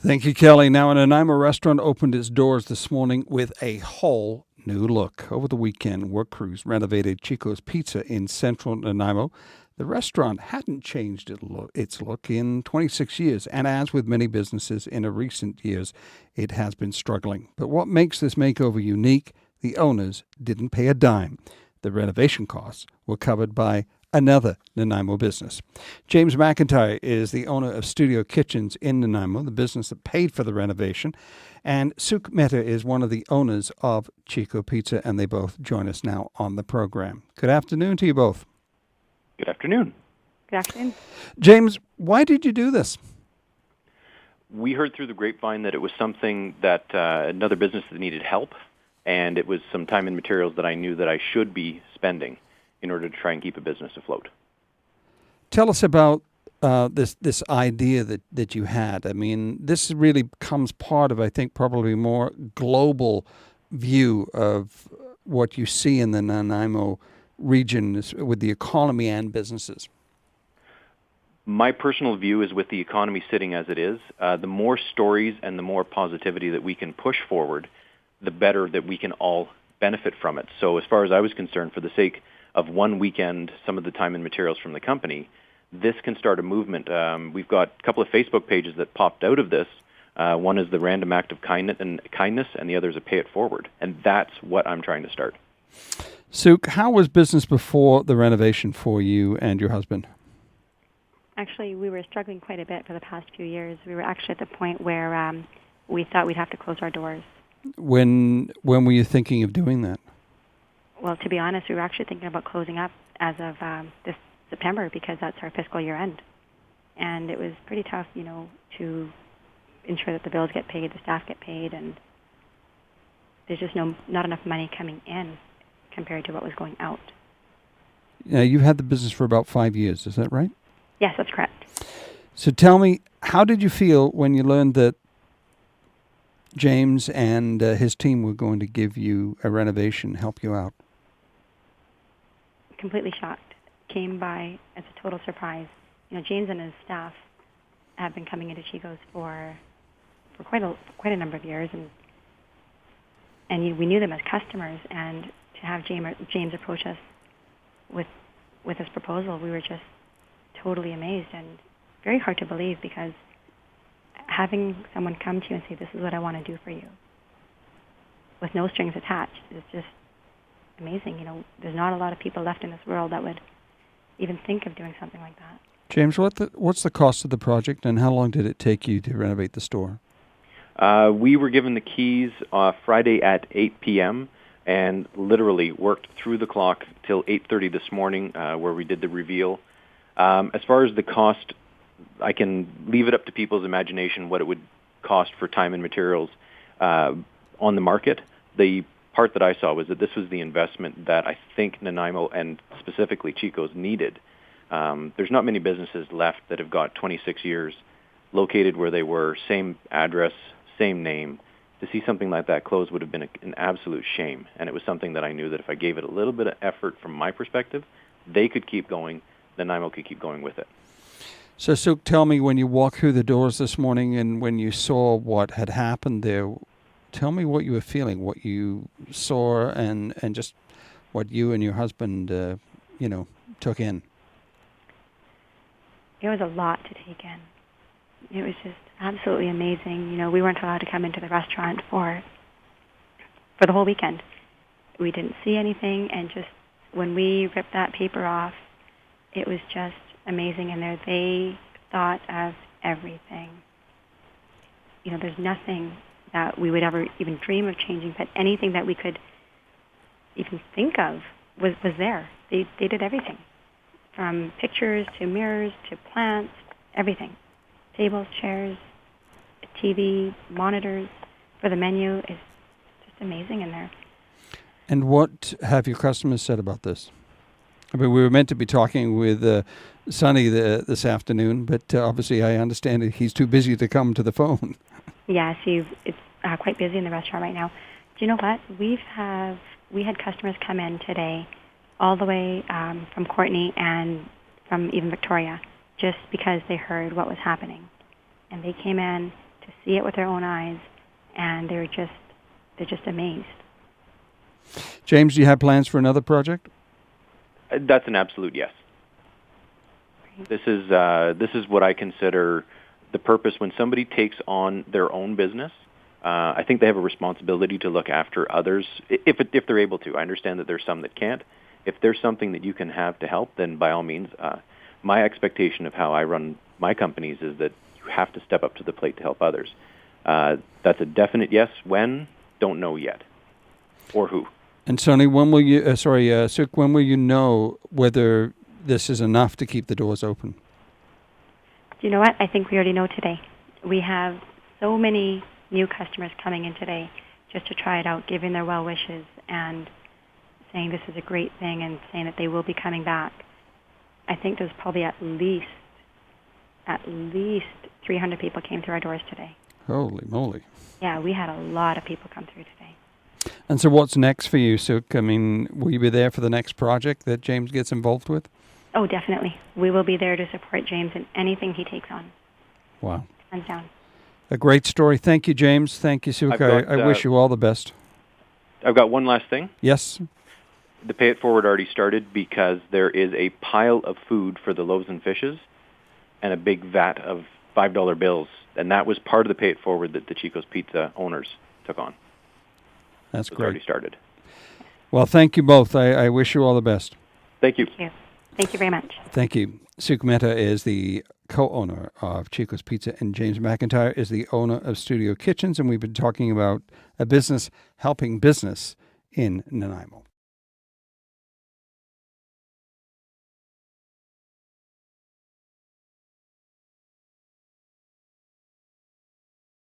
Thank you, Kelly. Now, a Nanaimo restaurant opened its doors this morning with a whole new look. Over the weekend, work crews renovated Chico's Pizza in central Nanaimo. The restaurant hadn't changed its look in 26 years, and as with many businesses in recent years, it has been struggling. But what makes this makeover unique? The owners didn't pay a dime. The renovation costs were covered by another Nanaimo business. James MacIntyre is the owner of Studio Kitchens in Nanaimo, the business that paid for the renovation. And Suk Mehta is one of the owners of Chico Pizza, and they both join us now on the program. Good afternoon to you both. Good afternoon. Good afternoon. James, why did you do this? We heard through the grapevine that it was something that another business that needed help, and it was some time and materials that I knew that I should be spending in order to try and keep a business afloat. Tell us about this idea that you had. I mean, this really becomes part of, I think, probably more global view of what you see in the Nanaimo region with the economy and businesses. My personal view is with the economy sitting as it is, the more stories and the more positivity that we can push forward, the better that we can all benefit from it. So as far as I was concerned, for the sake of one weekend, some of the time and materials from the company, this can start a movement. We've got a couple of Facebook pages that popped out of this. One is the Random Act of Kindness, and the other is a Pay It Forward. And that's what I'm trying to start. Suk, how was business before the renovation for you and your husband? Actually, we were struggling quite a bit for the past few years. We were actually at the point where we thought we'd have to close our doors. When were you thinking of doing that? Well, to be honest, we were actually thinking about closing up as of this September because that's our fiscal year end. And it was pretty tough, to ensure that the bills get paid, the staff get paid, and there's just not enough money coming in compared to what was going out. Yeah, you've had the business for about 5 years, is that right? Yes, that's correct. So tell me, how did you feel when you learned that James and his team were going to give you a renovation, help you out? Completely shocked. Came by as a total surprise. James and his staff have been coming into Chico's for quite a number of years, and we knew them as customers. And to have James approach us with this proposal, we were just totally amazed and very hard to believe, because having someone come to you and say, "This is what I want to do for you," with no strings attached, is just amazing. There's not a lot of people left in this world that would even think of doing something like that. James, what's the cost of the project, and how long did it take you to renovate the store? We were given the keys Friday at 8 p.m. and literally worked through the clock till 8:30 this morning, where we did the reveal. As far as the cost, I can leave it up to people's imagination what it would cost for time and materials on the market. The part that I saw was that this was the investment that I think Nanaimo and specifically Chico's needed. There's not many businesses left that have got 26 years located where they were, same address, same name. To see something like that close would have been an absolute shame. And it was something that I knew that if I gave it a little bit of effort from my perspective, they could keep going, Nanaimo could keep going with it. So, Suk, tell me, when you walked through the doors this morning and when you saw what had happened there, tell me what you were feeling, what you saw, and just what you and your husband, took in. It was a lot to take in. It was just absolutely amazing. We weren't allowed to come into the restaurant for the whole weekend. We didn't see anything, and just when we ripped that paper off, it was just amazing. And they thought of everything. There's nothing that we would ever even dream of changing, but anything that we could even think of was there. They did everything, from pictures to mirrors to plants, everything. Tables, chairs, TV, monitors for the menu is just amazing in there. And what have your customers said about this? I mean, we were meant to be talking with Sonny this afternoon, but obviously I understand that he's too busy to come to the phone. Yes, it's quite busy in the restaurant right now. Do you know what? We had customers come in today, all the way from Courtney and from even Victoria, just because they heard what was happening. And they came in to to see it with their own eyes, and they're just amazed. James, do you have plans for another project? That's an absolute yes. This is what I consider the purpose when somebody takes on their own business. I think they have a responsibility to look after others if they're able to. I understand that there's some that can't. If there's something that you can have to help, then by all means. My expectation of how I run my companies is that you have to step up to the plate to help others. That's a definite yes. When? Don't know yet. Or who. And Sonny, when will you? Suk, when will you know whether this is enough to keep the doors open? Do you know what? I think we already know today. We have so many new customers coming in today just to try it out, giving their well wishes and saying this is a great thing and saying that they will be coming back. I think there's probably at least 300 people came through our doors today. Holy moly. Yeah, we had a lot of people come through today. And so what's next for you, Suk? I mean, will you be there for the next project that James gets involved with? Oh, definitely. We will be there to support James in anything he takes on. Wow. Hands down. A great story. Thank you, James. Thank you, Suk. I wish you all the best. I've got one last thing. Yes? The Pay It Forward already started because there is a pile of food for the loaves and fishes and a big vat of $5 bills. And that was part of the Pay It Forward that the Chicos Pizza owners took on. That's so great. It's already started. Well, thank you both. I wish you all the best. Thank you. Thank you. Thank you very much. Thank you. Suk Mehta is the co-owner of Chicos Pizza, and James MacIntyre is the owner of Studio Kitchens, and we've been talking about a business helping business in Nanaimo.